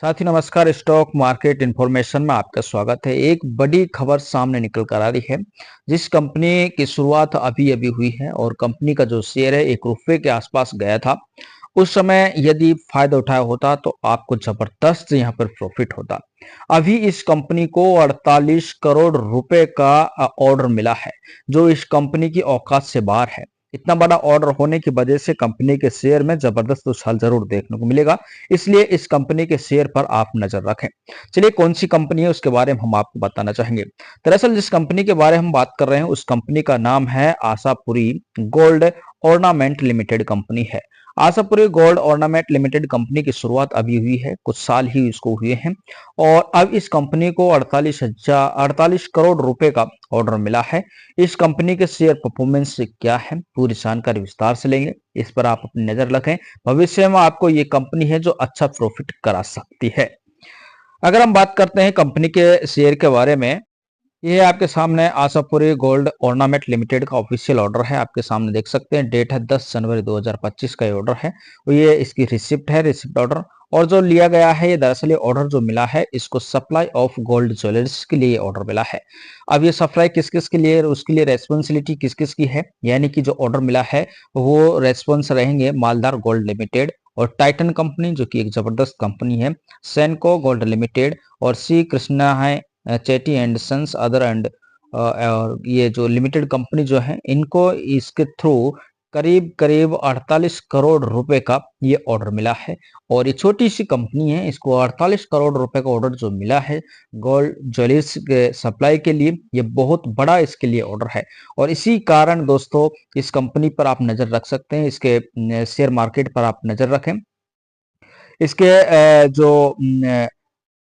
साथी नमस्कार। Stock market information में आपका स्वागत है। एक बड़ी खबर सामने निकल कर आ रही है। जिस कंपनी की शुरुआत अभी अभी हुई है और कंपनी का जो शेयर है ₹1 के आसपास गया था, उस समय यदि फायदा उठाया होता तो आपको जबरदस्त यहाँ पर प्रॉफिट होता। अभी इस कंपनी को 48 करोड़ रुपए का ऑर्डर मिला है, जो इस कंपनी की औकात से बाहर है। इतना बड़ा ऑर्डर होने की वजह से कंपनी के शेयर में जबरदस्त उछाल जरूर देखने को मिलेगा। इसलिए इस कंपनी के शेयर पर आप नजर रखें। चलिए, कौन सी कंपनी है उसके बारे में हम आपको बताना चाहेंगे। दरअसल जिस कंपनी के बारे में हम बात कर रहे हैं उस कंपनी का नाम है Ashapuri gold ornament limited company है। Ashapuri gold ornament limited company की शुरुआत अभी हुई है, कुछ साल ही इसको हुए हैं और अब इस कंपनी को 48 करोड़ रुपए का ऑर्डर मिला है। इस कंपनी के शेयर परफॉर्मेंस क्या है, पूरी जानकारी विस्तार से लेंगे। इस पर आप अपनी नजर रखें। भविष्य में आपको ये कंपनी है जो अच्छा प्रॉफिट करा सकती है। अगर हम बात करते हैं कंपनी के शेयर के बारे में, ये आपके सामने आशापुरी गोल्ड ऑर्नामेंट लिमिटेड का ऑफिशियल ऑर्डर है। आपके सामने देख सकते हैं, डेट है 10 जनवरी 2025 का ये ऑर्डर है। और ये इसकी रिसिप्ट है, रिसिप्ट ऑर्डर। और जो लिया गया है, ये दरअसल ये ऑर्डर जो मिला है इसको सप्लाई ऑफ गोल्ड ज्वेलर्स के लिए ऑर्डर मिला है। अब ये सप्लाई किस किस के लिए, उसके लिए रेस्पॉन्सिबिलिटी किस किस की है, यानी कि जो ऑर्डर मिला है वो रेस्पॉन्स रहेंगे मालदार गोल्ड लिमिटेड और टाइटन कंपनी जो कि एक जबरदस्त कंपनी है, सेनको गोल्ड लिमिटेड और सी कृष्णा है, Chetty and sons other and और ये जो लिमिटेड कंपनी जो है, इनको इसके थ्रू करीब करीब 48 करोड़ रुपए का ये ऑर्डर मिला है। और ये छोटी सी कंपनी है, इसको 48 करोड़ रुपए का ऑर्डर जो मिला है गोल्ड ज्वेलर्स के सप्लाई के लिए, ये बहुत बड़ा इसके लिए ऑर्डर है। और इसी कारण दोस्तों इस कंपनी पर आप नजर रख सकते हैं, इसके शेयर मार्केट पर आप नजर रखें। इसके जो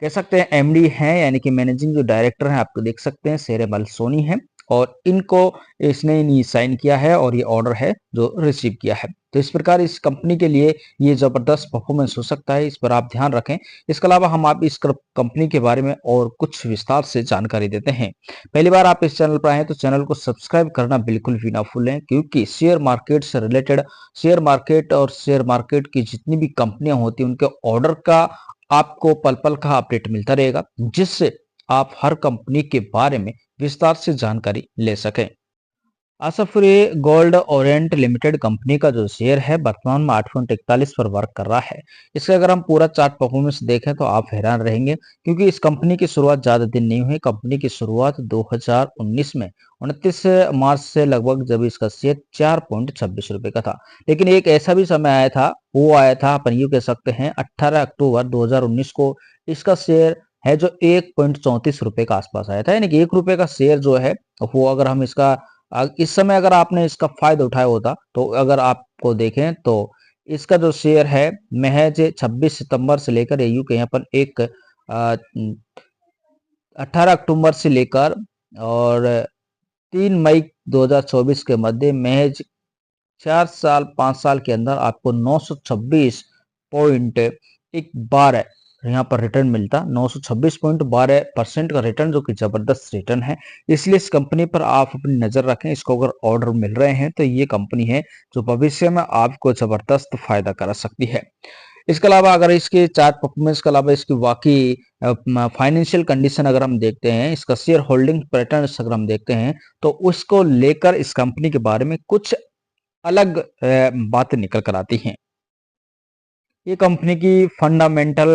कह सकते हैं एमडी हैं, यानी कि मैनेजिंग जो डायरेक्टर हैं, आपको देख सकते हैं शेरे बलसोनी है। और इनको इसने नहीं साइन किया है और ये ऑर्डर है जो रिसीव किया है। तो इस प्रकार इस कंपनी के लिए ये जबरदस्त परफॉर्मेंस हो सकता है, इस पर आप ध्यान रखें। इसके अलावा हम आप इस कंपनी के बारे में और कुछ विस्तार से जानकारी देते हैं। पहली बार आप इस चैनल पर आए तो चैनल को सब्सक्राइब करना बिल्कुल भी ना भूलें, क्योंकि शेयर मार्केट से रिलेटेड, शेयर मार्केट और शेयर मार्केट की जितनी भी कंपनियां होती हैं उनके ऑर्डर का आपको पल पल का अपडेट मिलता रहेगा, जिससे आप हर कंपनी के बारे में विस्तार से जानकारी ले सकें। Ashapuri gold Orient limited company का जो शेयर है वर्तमान में 8.41 पर वर्क कर रहा है। इसका अगर हम पूरा चार्ट परफॉर्मेंस देखें तो आप हैरान रहेंगे, क्योंकि इस कंपनी की शुरुआत ज्यादा दिन नहीं हुई। कंपनी की शुरुआत 2019 में 29 मार्च से लगभग, जब इसका शेयर 4.26 रुपए का था। लेकिन एक ऐसा भी समय आया था, वो आया था अपन यूं कह सकते हैं 18 अक्टूबर 2019 को, इसका शेयर है जो 1.34 रुपए का आसपास आया था। यानी कि 1 रुपए का शेयर जो है वो, अगर हम इसका इस समय अगर आपने इसका फायदा उठाया होता, तो अगर आपको देखें तो इसका जो शेयर है महज 26 सितंबर से लेकर यूं के यहाँ पर एक 18 अक्टूबर से लेकर और 3 मई 2024 के मध्य महज 4 साल 5 साल के अंदर आपको 926.12 यहाँ पर रिटर्न मिलता। 926.12% का रिटर्न, जो कि जबरदस्त रिटर्न है। इसलिए इस कंपनी पर आप अपनी नजर रखें। इसको अगर ऑर्डर मिल रहे हैं तो ये कंपनी है जो भविष्य में आपको जबरदस्त फायदा करा सकती है। इसके अलावा अगर इसके चार्ट परफॉर्मेंस के अलावा इसकी वाकई फाइनेंशियल कंडीशन अगर हम देखते हैं, इसका शेयर होल्डिंग पैटर्न अगर हम देखते हैं, तो उसको लेकर इस कंपनी के बारे में कुछ अलग बातें निकल कर आती हैं। ये कंपनी की फंडामेंटल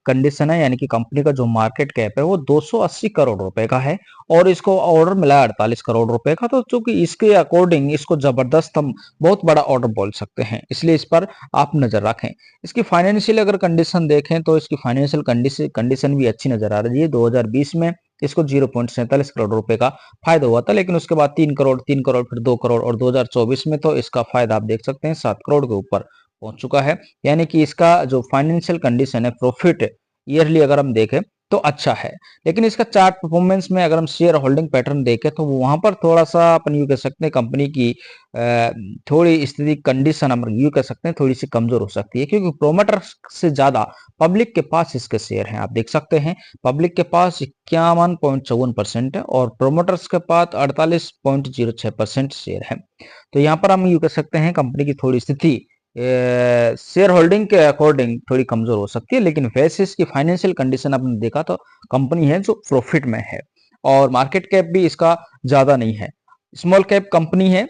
कंडीशन है, यानी कि कंपनी का जो मार्केट कैप है वो 280 करोड़ रुपए का है और इसको ऑर्डर मिला है 48 करोड़ रुपए का। तो चूंकि इसके अकॉर्डिंग इसको जबरदस्त हम बहुत बड़ा ऑर्डर बोल सकते हैं, इसलिए इस पर आप नजर रखें। इसकी फाइनेंशियल अगर कंडीशन देखें तो इसकी फाइनेंशियल कंडीशन भी अच्छी नजर आ रही है। 2020 में इसको 0.47 करोड़ रुपए का फायदा हुआ था, लेकिन उसके बाद 3 करोड़ फिर 2 करोड़ और 2024 में तो इसका फायदा आप देख सकते हैं 7 करोड़ के ऊपर पहुंच चुका है। यानी कि इसका जो फाइनेंशियल कंडीशन है, प्रॉफिट ईयरली अगर हम देखें तो अच्छा है। लेकिन इसका चार्ट परफॉर्मेंस में अगर हम शेयर होल्डिंग पैटर्न देखें तो वहां पर थोड़ा सा अपन यूं कह सकते हैं कंपनी की थोड़ी स्थिति कंडीशन हम यूं कह सकते हैं थोड़ी सी कमजोर हो सकती है, क्योंकि प्रोमोटर से ज्यादा पब्लिक के पास इसके शेयर हैं। आप देख सकते हैं पब्लिक के पास 51.54% है और प्रोमोटर्स के पास 48.06% शेयर है। तो यहाँ पर हम यूं कह सकते हैं कंपनी की थोड़ी स्थिति शेयर होल्डिंग के अकॉर्डिंग थोड़ी कमजोर हो सकती है, लेकिन वैसे इसकी फाइनेंशियल कंडीशन आपने देखा तो कंपनी है जो प्रॉफिट में है और मार्केट कैप भी इसका ज्यादा नहीं है, स्मॉल कैप कंपनी है।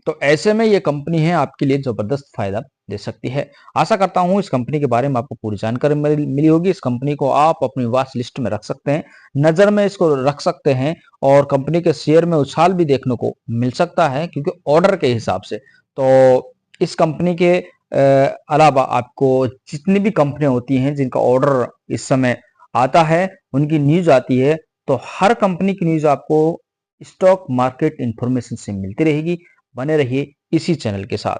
तो ऐसे में ये कंपनी है आपके लिए जबरदस्त फायदा दे सकती है। आशा करता हूं इस कंपनी के बारे में आपको पूरी जानकारी मिली होगी। इस कंपनी को आप अपनी वॉच लिस्ट में रख सकते हैं, नजर में इसको रख सकते हैं और कंपनी के शेयर में उछाल भी देखने को मिल सकता है क्योंकि ऑर्डर के हिसाब से। तो इस कंपनी के अलावा आपको जितनी भी कंपनियां होती हैं जिनका ऑर्डर इस समय आता है, उनकी न्यूज आती है, तो हर कंपनी की न्यूज आपको स्टॉक मार्केट इंफॉर्मेशन से मिलती रहेगी। बने रहिए इसी चैनल के साथ।